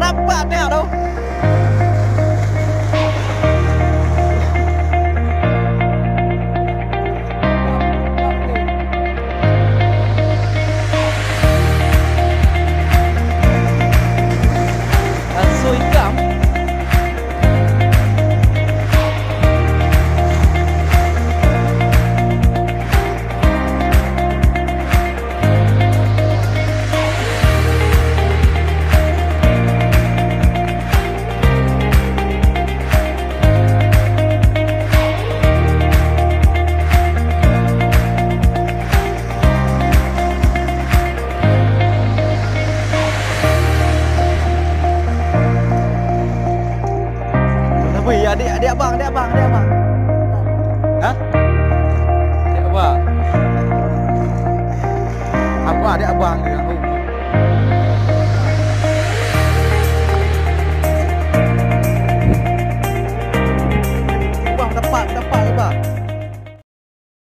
Rapat ni tu. Asu ikan. Wih, adik abang. Hah? Adik abang. Apa adik abang ke?